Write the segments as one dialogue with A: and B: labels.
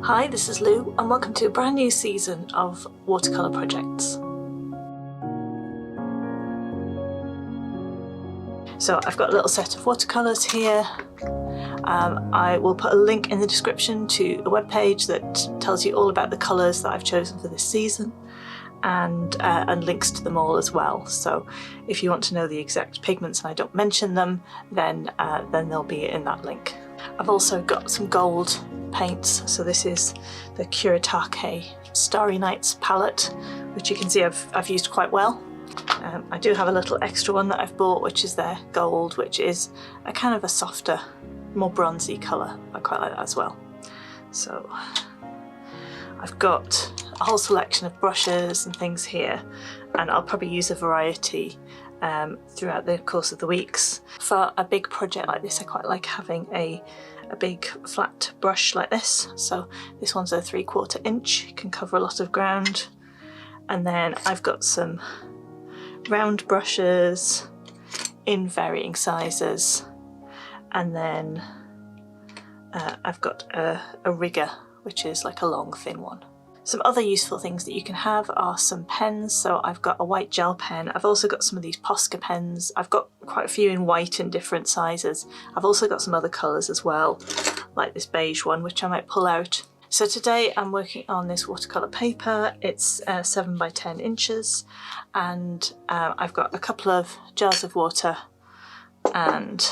A: Hi, this is Lou and welcome to a brand new season of watercolour projects. So I've got a little set of watercolours here. I will put a link in the description to a webpage that tells you all about the colours that I've chosen for this season and links to them all as well. So if you want to know the exact pigments and I don't mention them, then they'll be in that link. I've also got some gold paints. So this is the Arte Starry Nights palette, which you can see I've used quite well. I do have a little extra one that I've bought, which is their gold, which is a kind of a softer, more bronzy colour. I quite like that as well. So I've got a whole selection of brushes and things here, and I'll probably use a variety throughout the course of the weeks. For a big project like this, I quite like having a big flat brush like this. So this one's a 3/4 inch, it can cover a lot of ground. And then I've got some round brushes in varying sizes, and then I've got a rigger, which is like a long thin one. Some other useful things that you can have are some pens. So I've got a white gel pen. I've also got some of these Posca pens. I've got quite a few in white in different sizes. I've also got some other colours as well, like this beige one, which I might pull out. So today I'm working on this watercolour paper. It's 7 by 10 inches, and I've got a couple of jars of water and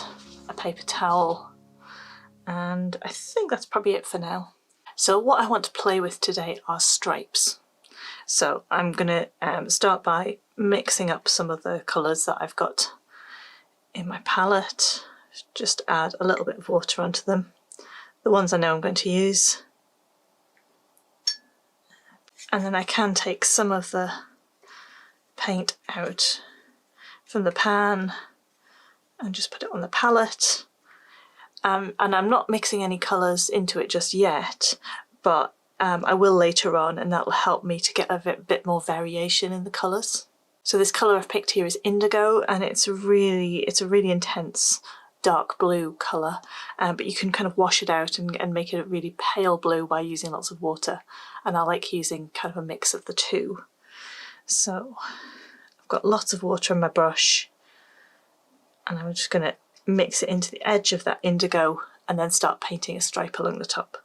A: a paper towel, and I think that's probably it for now. So what I want to play with today are stripes. So I'm going to start by mixing up some of the colours that I've got in my palette. Just add a little bit of water onto them, the ones I know I'm going to use. And then I can take some of the paint out from the pan and just put it on the palette. And I'm not mixing any colours into it just yet, but I will later on, and that will help me to get a bit more variation in the colours. So this colour I've picked here is indigo, and it's a really intense dark blue colour, but you can kind of wash it out and make it a really pale blue by using lots of water, and I like using kind of a mix of the two. So I've got lots of water on my brush, and I'm just going to mix it into the edge of that indigo and then start painting a stripe along the top.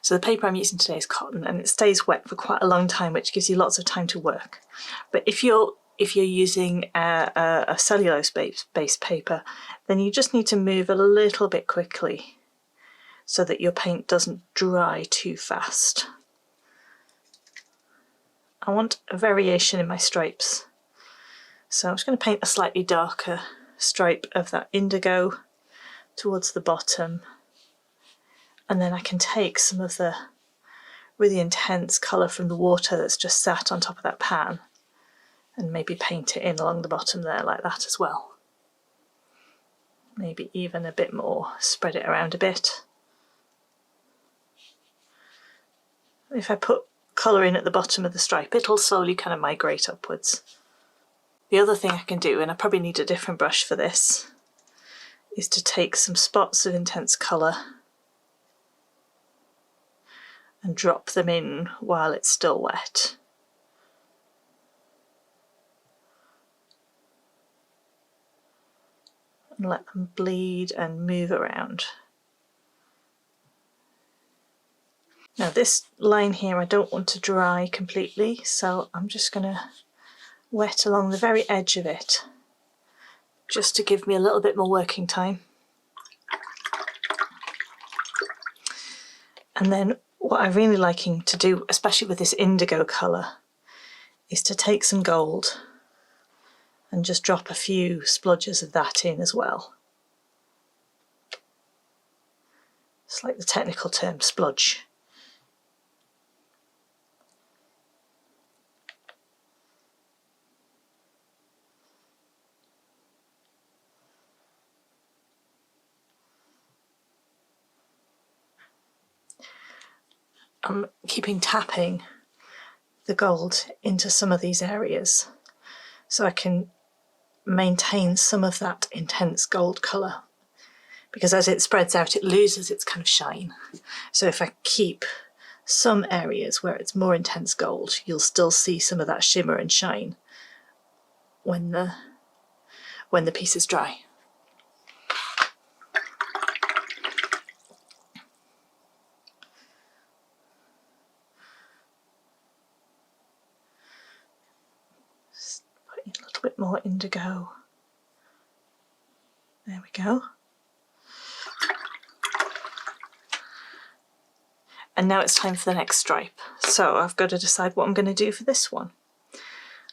A: So the paper I'm using today is cotton, and it stays wet for quite a long time, which gives you lots of time to work. But if you're using a cellulose-based paper, then you just need to move a little bit quickly so that your paint doesn't dry too fast. I want a variation in my stripes, so I'm just going to paint a slightly darker stripe of that indigo towards the bottom. And then I can take some of the really intense colour from the water that's just sat on top of that pan and maybe paint it in along the bottom there like that as well. Maybe even a bit more, spread it around a bit. If I put colour in at the bottom of the stripe, it'll slowly kind of migrate upwards. The other thing I can do, and I probably need a different brush for this, is to take some spots of intense colour and drop them in while it's still wet. And let them bleed and move around. Now this line here I don't want to dry completely, so I'm just going to wet along the very edge of it, just to give me a little bit more working time. And then what I'm really liking to do, especially with this indigo colour, is to take some gold and just drop a few splodges of that in as well. It's like the technical term, splodge. I'm keeping tapping the gold into some of these areas so I can maintain some of that intense gold colour, because as it spreads out it loses its kind of shine. So if I keep some areas where it's more intense gold, you'll still see some of that shimmer and shine when the piece is dry. Just putting a little bit more indigo. There we go. And now it's time for the next stripe. So I've got to decide what I'm going to do for this one.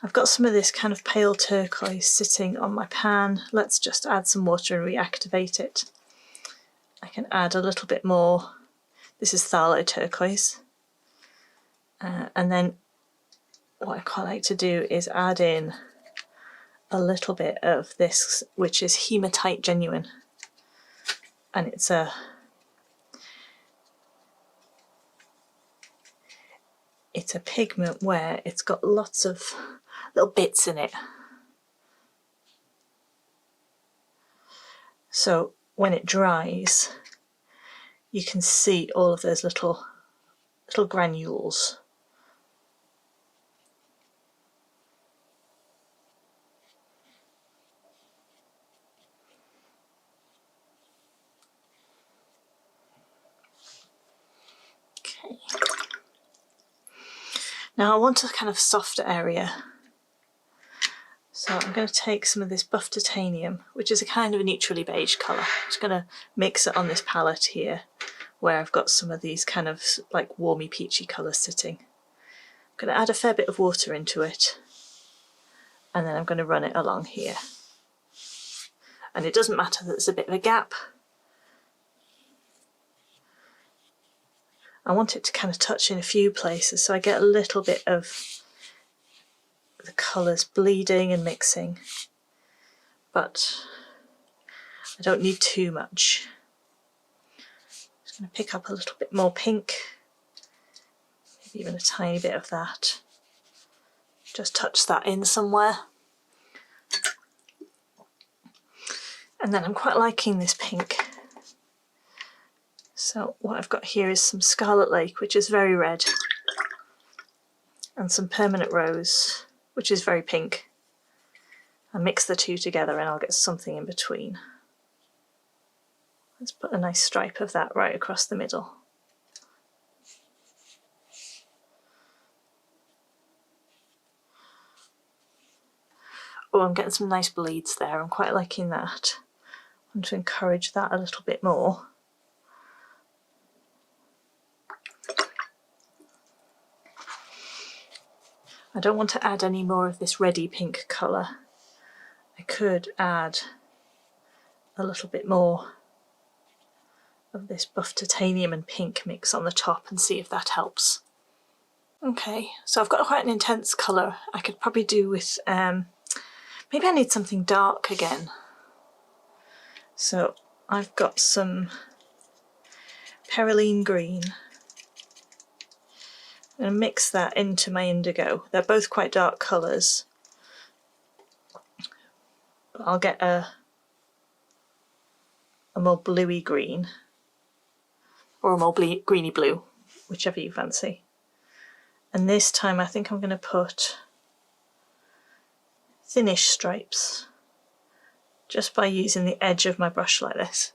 A: I've got some of this kind of pale turquoise sitting on my pan. Let's just add some water and reactivate it. I can add a little bit more. This is phthalo turquoise. And then what I quite like to do is add in a little bit of this, which is hematite genuine. And it's a pigment where it's got lots of little bits in it. So when it dries, you can see all of those little granules. Okay. Now I want a kind of softer area. So I'm going to take some of this buff titanium, which is a kind of a neutrally beige colour. I'm just going to mix it on this palette here, where I've got some of these kind of like warmy peachy colours sitting. I'm going to add a fair bit of water into it, and then I'm going to run it along here. And it doesn't matter that there's a bit of a gap. I want it to kind of touch in a few places, so I get a little bit of the colours bleeding and mixing, but I don't need too much. Just going to pick up a little bit more pink, maybe even a tiny bit of that. Just touch that in somewhere. And then I'm quite liking this pink. So what I've got here is some Scarlet Lake, which is very red, and some Permanent Rose, which is very pink. I mix the two together and I'll get something in between. Let's put a nice stripe of that right across the middle. Oh, I'm getting some nice bleeds there. I'm quite liking that. I want to encourage that a little bit more. I don't want to add any more of this reddy pink colour. I could add a little bit more of this buff titanium and pink mix on the top and see if that helps. Okay, so I've got quite an intense colour. I could probably do with, maybe I need something dark again. So I've got some Prolene green. I'm going to mix that into my indigo. They're both quite dark colours. I'll get a more bluey green, or a more greeny blue, whichever you fancy. And this time I think I'm going to put thinnish stripes, just by using the edge of my brush like this.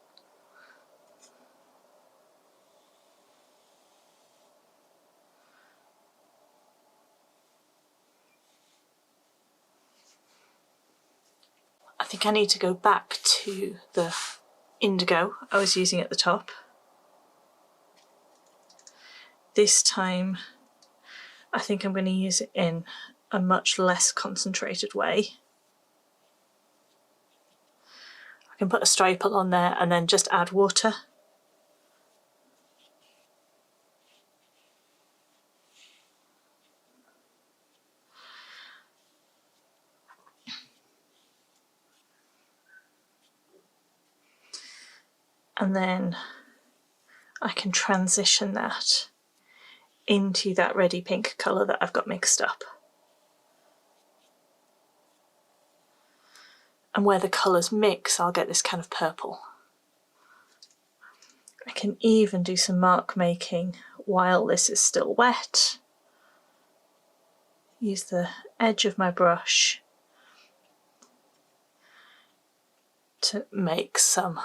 A: I think I need to go back to the indigo I was using at the top. This time I think I'm going to use it in a much less concentrated way. I can put a stripe along there and then just add water. And then I can transition that into that reddy pink colour that I've got mixed up. And where the colours mix, I'll get this kind of purple. I can even do some mark making while this is still wet. Use the edge of my brush to make some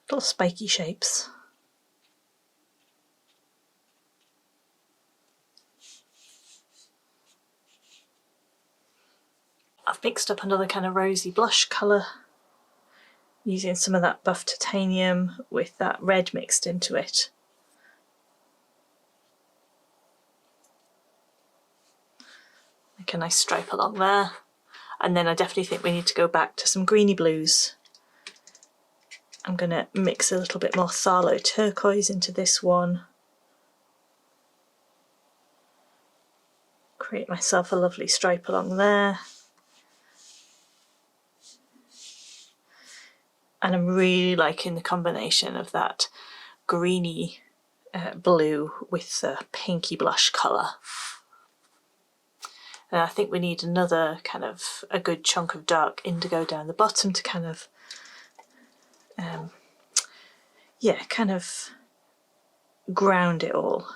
A: little spiky shapes. I've mixed up another kind of rosy blush colour, using some of that buff titanium with that red mixed into it. Make a nice stripe along there. And then I definitely think we need to go back to some greeny blues. I'm going to mix a little bit more phthalo turquoise into this one. Create myself a lovely stripe along there. And I'm really liking the combination of that greeny blue with the pinky blush colour. And I think we need another kind of a good chunk of dark indigo down the bottom to kind of, yeah, kind of ground it all.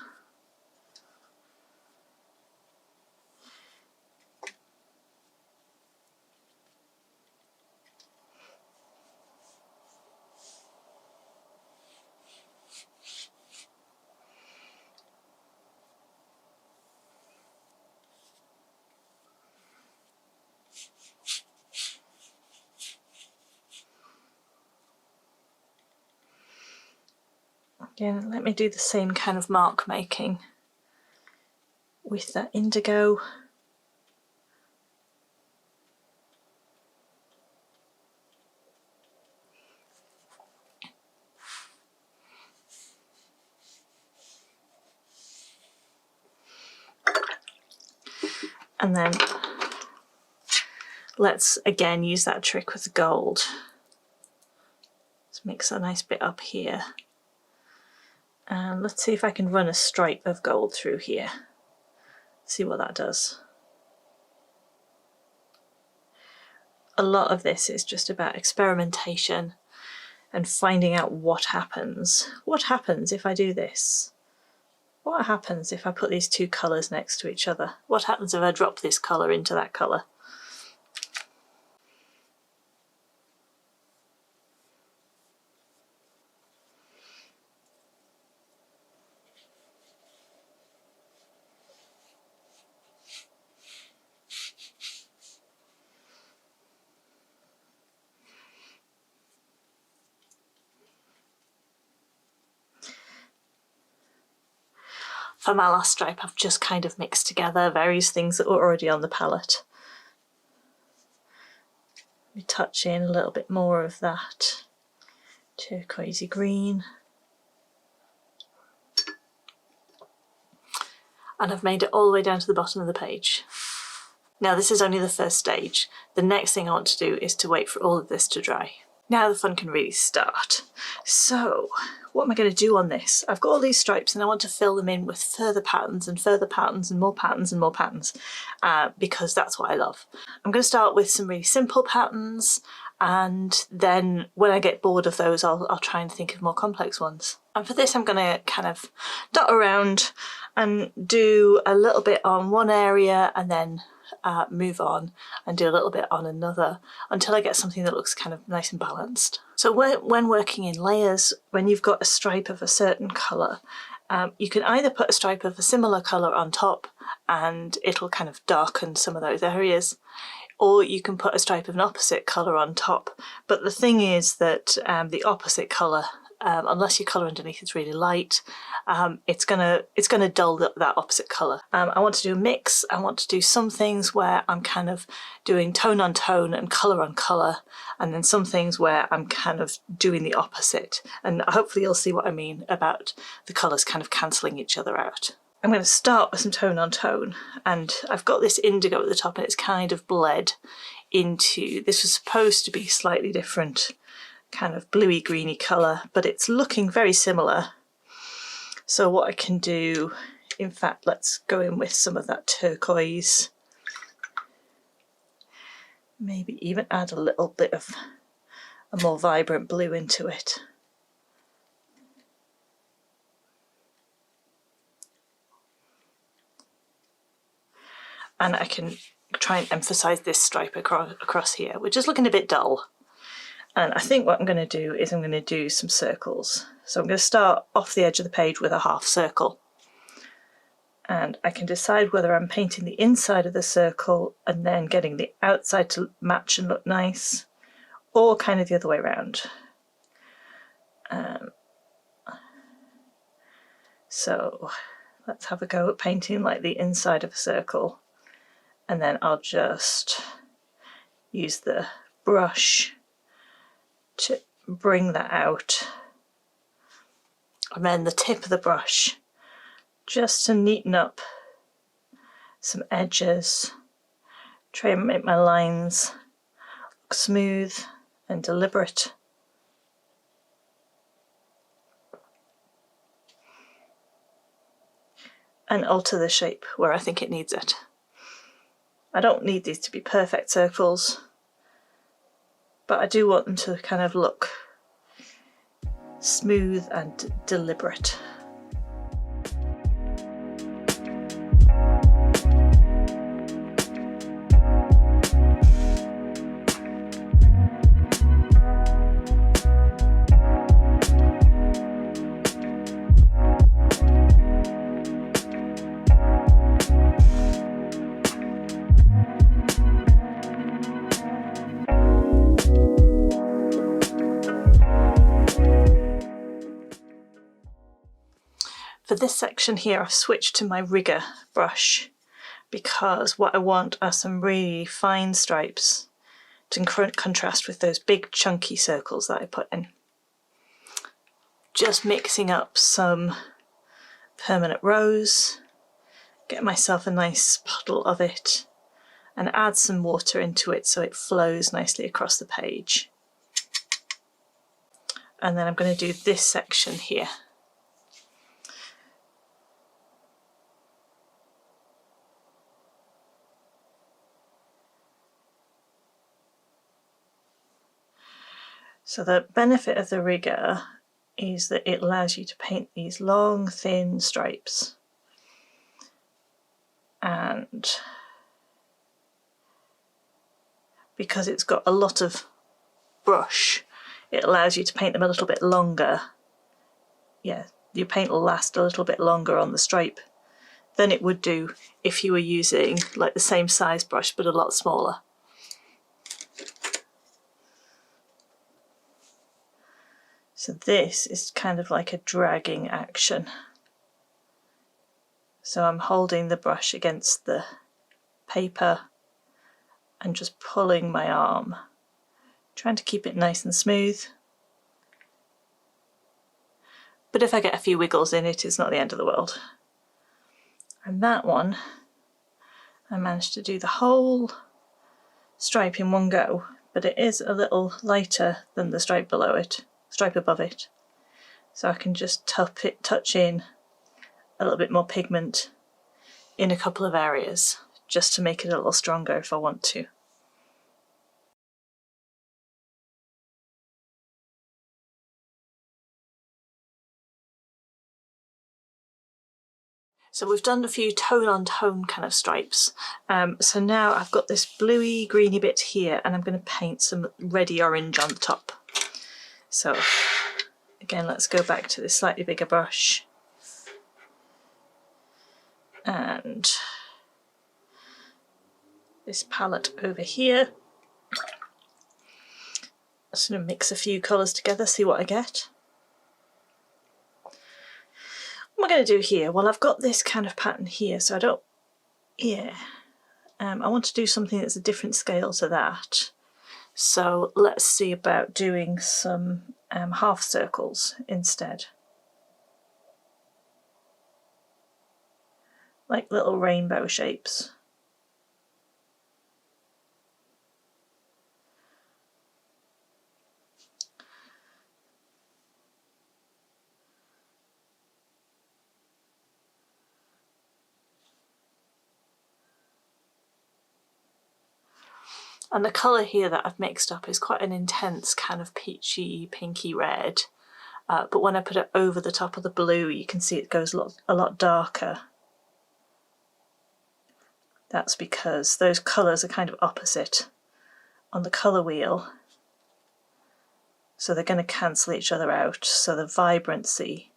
A: Again, let me do the same kind of mark making with that indigo. And then let's again use that trick with the gold. Let's mix a nice bit up here. And let's see if I can run a stripe of gold through here. See what that does. A lot of this is just about experimentation and finding out what happens. What happens if I do this? What happens if I put these two colours next to each other? What happens if I drop this colour into that colour? For my last stripe, I've just kind of mixed together various things that were already on the palette. We touch in a little bit more of that turquoisey green. And I've made it all the way down to the bottom of the page. Now this is only the first stage. The next thing I want to do is to wait for all of this to dry. Now the fun can really start. So what am I going to do on this? I've got all these stripes and I want to fill them in with further patterns and further patterns and more patterns and more patterns, because that's what I love. I'm going to start with some really simple patterns, and then when I get bored of those I'll try and think of more complex ones. And for this I'm going to kind of dot around and do a little bit on one area and then move on and do a little bit on another until I get something that looks kind of nice and balanced. So when working in layers, when you've got a stripe of a certain colour, you can either put a stripe of a similar colour on top and it'll kind of darken some of those areas, or you can put a stripe of an opposite colour on top. But the thing is that the opposite colour, unless your colour underneath is really light, it's gonna dull that opposite colour. I want to do a mix. I want to do some things where I'm kind of doing tone on tone and colour on colour, and then some things where I'm kind of doing the opposite. And hopefully you'll see what I mean about the colours kind of cancelling each other out. I'm going to start with some tone on tone, and I've got this indigo at the top and it's kind of bled into, this was supposed to be slightly different kind of bluey greeny colour, but it's looking very similar. So what I can do, in fact, let's go in with some of that turquoise. Maybe even add a little bit of a more vibrant blue into it. And I can try and emphasize this stripe across here, which is looking a bit dull. And I think what I'm going to do is I'm going to do some circles. So I'm going to start off the edge of the page with a half circle. And I can decide whether I'm painting the inside of the circle and then getting the outside to match and look nice, or kind of the other way around. So let's have a go at painting like the inside of a circle. And then I'll just use the brush to bring that out. And then the tip of the brush just to neaten up some edges. Try and make my lines look smooth and deliberate. And alter the shape where I think it needs it. I don't need these to be perfect circles, but I do want them to kind of look smooth and deliberate. For this section here, I've switched to my rigger brush because what I want are some really fine stripes to contrast with those big chunky circles that I put in. Just mixing up some permanent rose, get myself a nice puddle of it and add some water into it so it flows nicely across the page. And then I'm going to do this section here. So the benefit of the rigger is that it allows you to paint these long, thin stripes. And because it's got a lot of brush, it allows you to paint them a little bit longer. Yeah, your paint will last a little bit longer on the stripe than it would do if you were using like the same size brush but a lot smaller. So this is kind of like a dragging action. So I'm holding the brush against the paper and just pulling my arm, trying to keep it nice and smooth. But if I get a few wiggles in it, it's not the end of the world. And that one, I managed to do the whole stripe in one go, but it is a little lighter than the stripe below it. Stripe above it, so I can just touch in a little bit more pigment in a couple of areas just to make it a little stronger if I want to. So we've done a few tone on tone kind of stripes. So now I've got this bluey greeny bit here and I'm going to paint some reddy orange on the top. So again, let's go back to this slightly bigger brush and this palette over here. I'm just going to mix a few colours together, see what I get. What am I going to do here? Well, I've got this kind of pattern here, so I don't, I want to do something that's a different scale to that. So let's see about doing some half circles instead. Like little rainbow shapes. And the colour here that I've mixed up is quite an intense kind of peachy, pinky red. But when I put it over the top of the blue, you can see it goes a lot darker. That's because those colours are kind of opposite on the colour wheel. So they're going to cancel each other out. So the vibrancy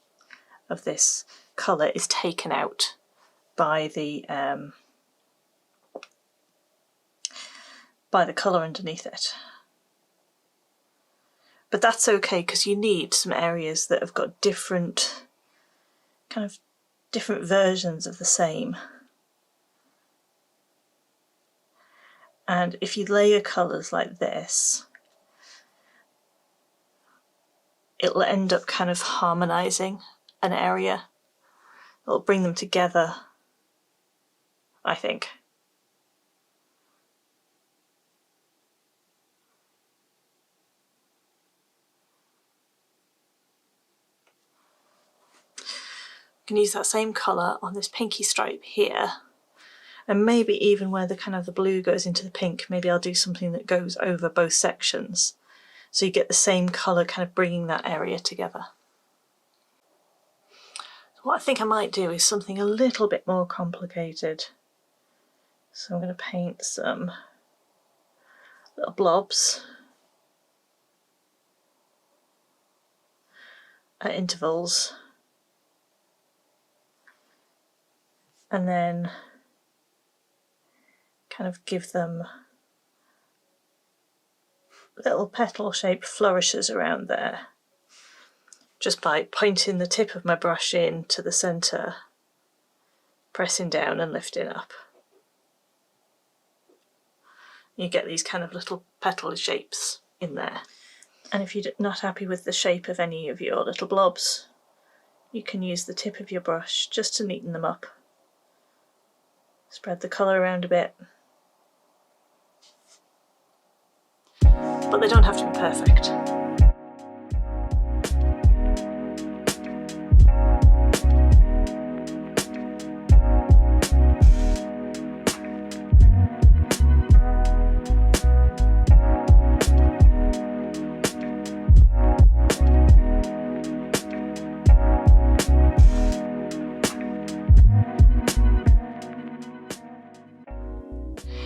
A: of this colour is taken out by the colour underneath it. But that's okay, because you need some areas that have got different versions of the same. And if you layer colours like this, it'll end up kind of harmonising an area. It'll bring them together, I think. You can use that same colour on this pinky stripe here, and maybe even where the blue goes into the pink, maybe I'll do something that goes over both sections, so you get the same colour kind of bringing that area together. What I think I might do is something a little bit more complicated. So I'm going to paint some little blobs at intervals, and then kind of give them little petal shaped flourishes around there, just by pointing the tip of my brush in to the centre, pressing down and lifting up. You get these kind of little petal shapes in there. And if you're not happy with the shape of any of your little blobs, you can use the tip of your brush just to neaten them up. Spread the colour around a bit. But they don't have to be perfect.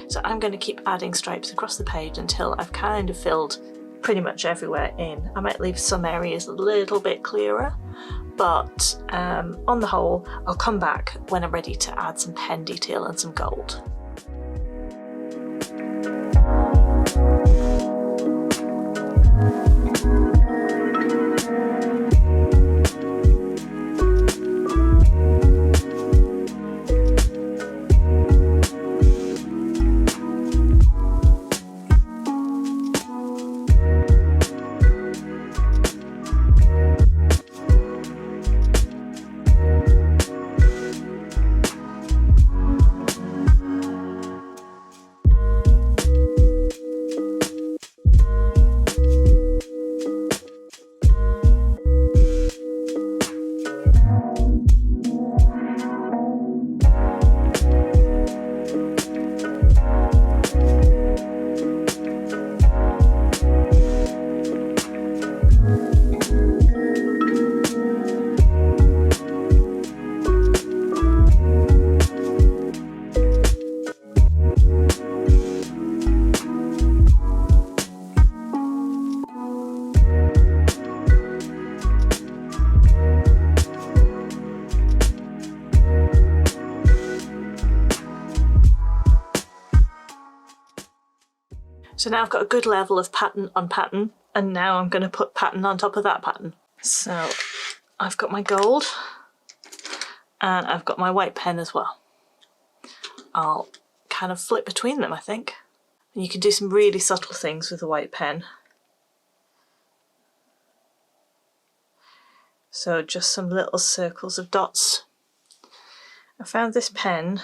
A: So I'm going to keep adding stripes across the page until I've kind of filled pretty much everywhere in. I might leave some areas a little bit clearer, but on the whole, I'll come back when I'm ready to add some pen detail and some gold. So now I've got a good level of pattern on pattern, and now I'm going to put pattern on top of that pattern. So I've got my gold and I've got my white pen as well. I'll kind of flip between them, I think. And you can do some really subtle things with the white pen. So just some little circles of dots. I found this pen,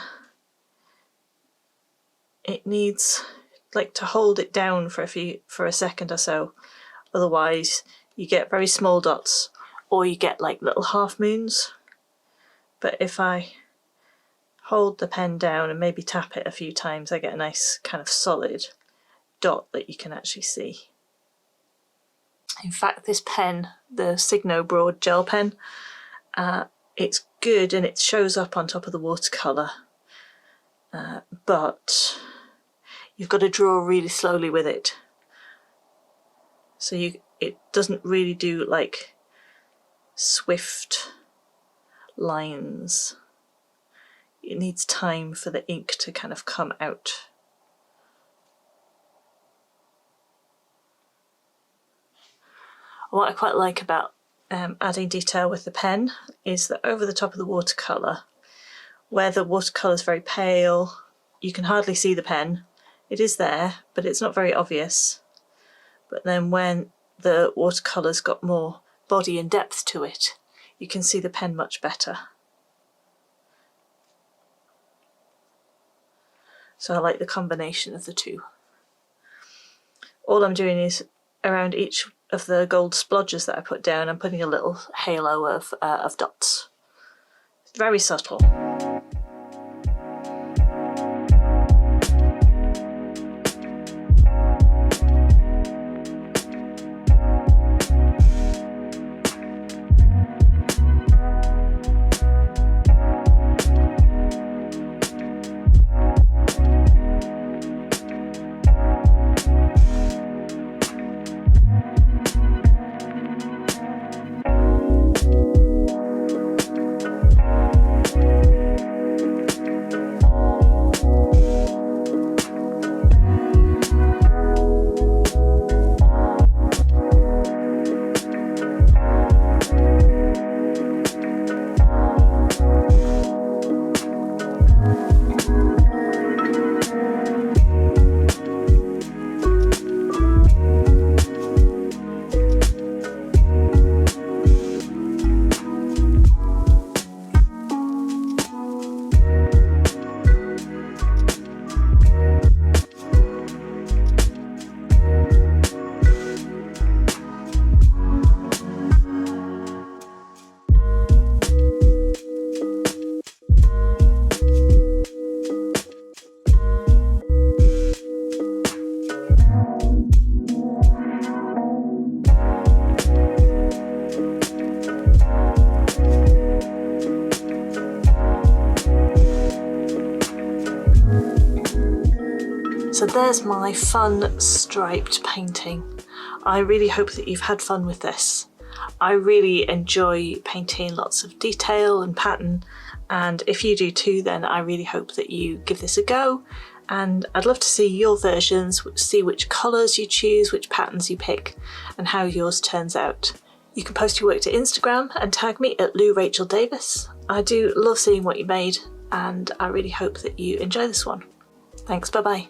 A: it needs like to hold it down for a second or so, otherwise you get very small dots or you get like little half moons. But if I hold the pen down and maybe tap it a few times, I get a nice kind of solid dot that you can actually see. In fact, this pen, the Signo broad gel pen, it's good and it shows up on top of the watercolour, but you've got to draw really slowly with it. So it doesn't really do like swift lines. It needs time for the ink to kind of come out. What I quite like about adding detail with the pen is that over the top of the watercolour, where the watercolour is very pale, you can hardly see the pen. It is there, but it's not very obvious. But then when the watercolour's got more body and depth to it, you can see the pen much better. So I like the combination of the two. All I'm doing is around each of the gold splodges that I put down, I'm putting a little halo of dots. It's very subtle. So there's my fun striped painting. I really hope that you've had fun with this. I really enjoy painting lots of detail and pattern, and if you do too, then I really hope that you give this a go, and I'd love to see your versions, see which colours you choose, which patterns you pick, and how yours turns out. You can post your work to Instagram and tag me at Lou Rachel Davis. I do love seeing what you made, and I really hope that you enjoy this one. Thanks, bye bye.